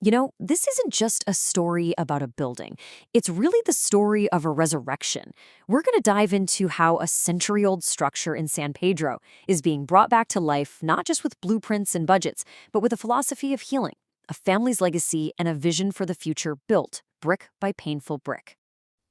This isn't just a story about a building. It's really the story of a resurrection. We're going to dive into how a century-old structure in San Pedro is being brought back to life, not just with blueprints and budgets, but with a philosophy of healing, a family's legacy, and a vision for the future built brick by painful brick.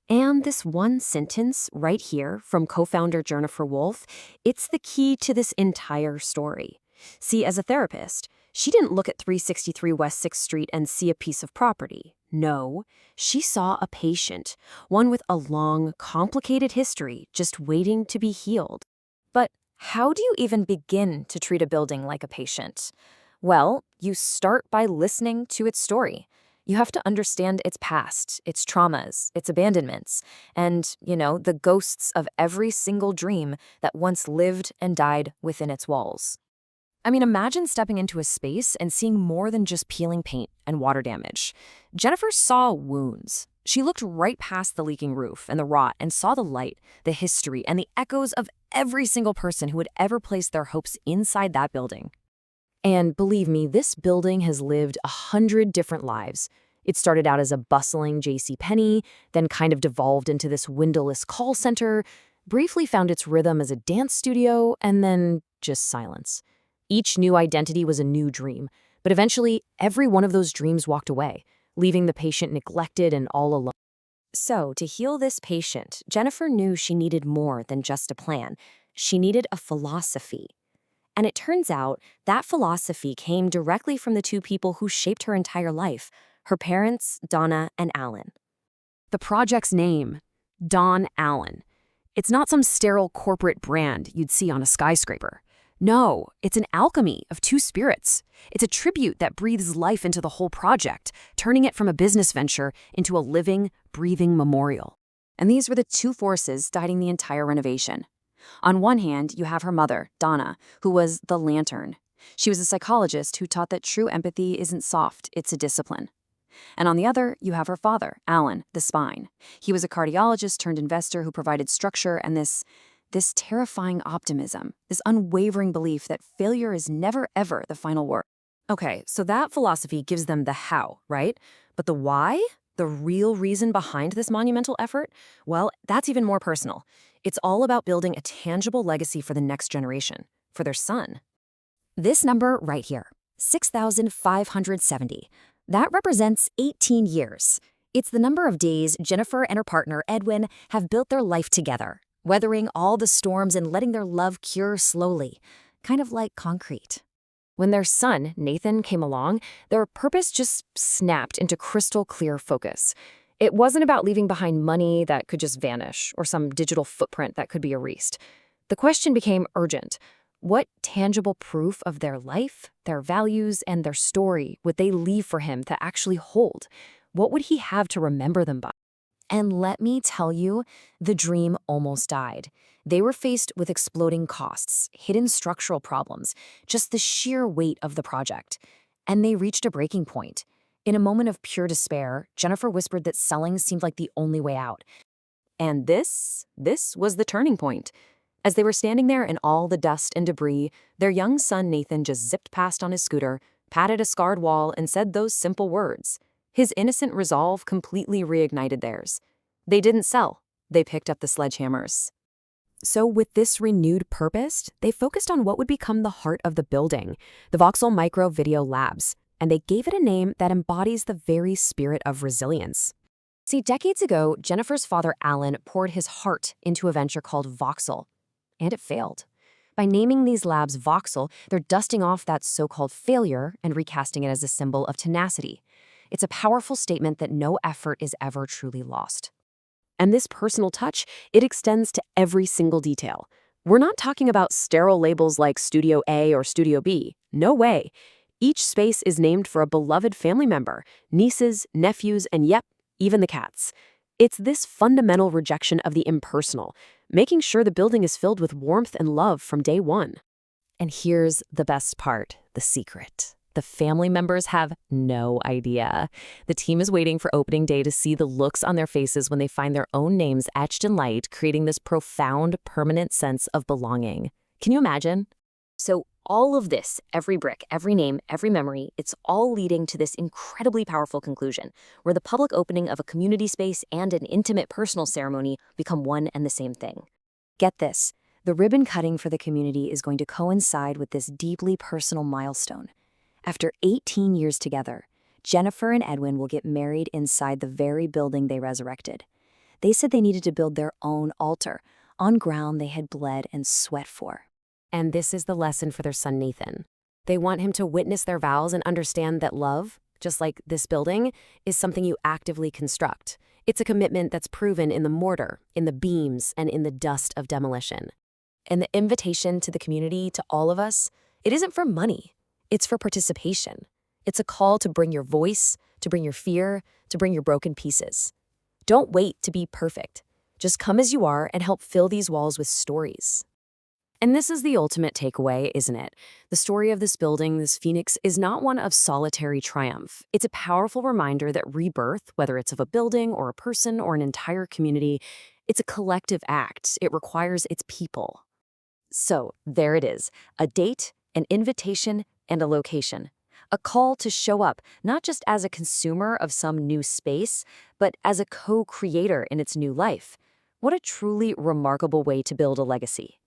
And this one sentence right here from co-founder Jennifer Wolfe, it's the key to this entire story. See, as a therapist, she didn't look at 363 West 6th Street and see a piece of property. No, she saw a patient, one with a long, complicated history just waiting to be healed. But how do you even begin to treat a building like a patient? Well, you start by listening to its story. You have to understand its past, its traumas, its abandonments, and, the ghosts of every single dream that once lived and died within its walls. I mean, imagine stepping into a space and seeing more than just peeling paint and water damage. Jennifer saw wounds. She looked right past the leaking roof and the rot and saw the light, the history, and the echoes of every single person who had ever placed their hopes inside that building. And believe me, this building has lived 100 different lives. It started out as a bustling Penney, then kind of devolved into this windowless call center, briefly found its rhythm as a dance studio, and then just silence. Each new identity was a new dream, but eventually every one of those dreams walked away, leaving the patient neglected and all alone. So, to heal this patient, Jennifer knew she needed more than just a plan. She needed a philosophy. And it turns out that philosophy came directly from the two people who shaped her entire life, her parents, Donn and Allan. The project's name, Donn Allan. It's not some sterile corporate brand you'd see on a skyscraper. No, it's an alchemy of two spirits. It's a tribute that breathes life into the whole project, turning it from a business venture into a living, breathing memorial. And these were the two forces guiding the entire renovation. On one hand, you have her mother, Donn, who was the lantern. She was a psychologist who taught that true empathy isn't soft, it's a discipline. And on the other, you have her father, Allan, the spine. He was a cardiologist turned investor who provided structure and this terrifying optimism, this unwavering belief that failure is never, ever the final word. Okay, so that philosophy gives them the how, right? But the why? The real reason behind this monumental effort? Well, that's even more personal. It's all about building a tangible legacy for the next generation, for their son. This number right here, 6,570, that represents 18 years. It's the number of days Jennifer and her partner, Edwin, have built their life together, weathering all the storms and letting their love cure slowly, kind of like concrete. When their son, Nathan, came along, their purpose just snapped into crystal clear focus. It wasn't about leaving behind money that could just vanish or some digital footprint that could be erased. The question became urgent. What tangible proof of their life, their values, and their story would they leave for him to actually hold? What would he have to remember them by? And let me tell you, the dream almost died. They were faced with exploding costs, hidden structural problems, just the sheer weight of the project. And they reached a breaking point. In a moment of pure despair, Jennifer whispered that selling seemed like the only way out. And this was the turning point. As they were standing there in all the dust and debris, their young son Nathan just zipped past on his scooter, patted a scarred wall, and said those simple words. His innocent resolve completely reignited theirs. They didn't sell. They picked up the sledgehammers. So with this renewed purpose, they focused on what would become the heart of the building, the Voxel Micro Video Labs, and they gave it a name that embodies the very spirit of resilience. See, decades ago, Jennifer's father, Allan, poured his heart into a venture called Voxel, and it failed. By naming these labs Voxel, they're dusting off that so-called failure and recasting it as a symbol of tenacity. It's a powerful statement that no effort is ever truly lost. And this personal touch, it extends to every single detail. We're not talking about sterile labels like Studio A or Studio B. No way. Each space is named for a beloved family member, nieces, nephews, and yep, even the cats. It's this fundamental rejection of the impersonal, making sure the building is filled with warmth and love from day one. And here's the best part, the secret. The family members have no idea. The team is waiting for opening day to see the looks on their faces when they find their own names etched in light, creating this profound, permanent sense of belonging. Can you imagine? So all of this, every brick, every name, every memory, it's all leading to this incredibly powerful conclusion, where the public opening of a community space and an intimate personal ceremony become one and the same thing. Get this, the ribbon cutting for the community is going to coincide with this deeply personal milestone. After 18 years together, Jennifer and Edwin will get married inside the very building they resurrected. They said they needed to build their own altar on ground they had bled and sweat for. And this is the lesson for their son Nathan. They want him to witness their vows and understand that love, just like this building, is something you actively construct. It's a commitment that's proven in the mortar, in the beams, and in the dust of demolition. And the invitation to the community, to all of us, it isn't for money. It's for participation. It's a call to bring your voice, to bring your fear, to bring your broken pieces. Don't wait to be perfect. Just come as you are and help fill these walls with stories. And this is the ultimate takeaway, isn't it? The story of this building, this phoenix, is not one of solitary triumph. It's a powerful reminder that rebirth, whether it's of a building or a person or an entire community, it's a collective act. It requires its people. So there it is, a date, an invitation, and a location. A call to show up, not just as a consumer of some new space, but as a co-creator in its new life. What a truly remarkable way to build a legacy.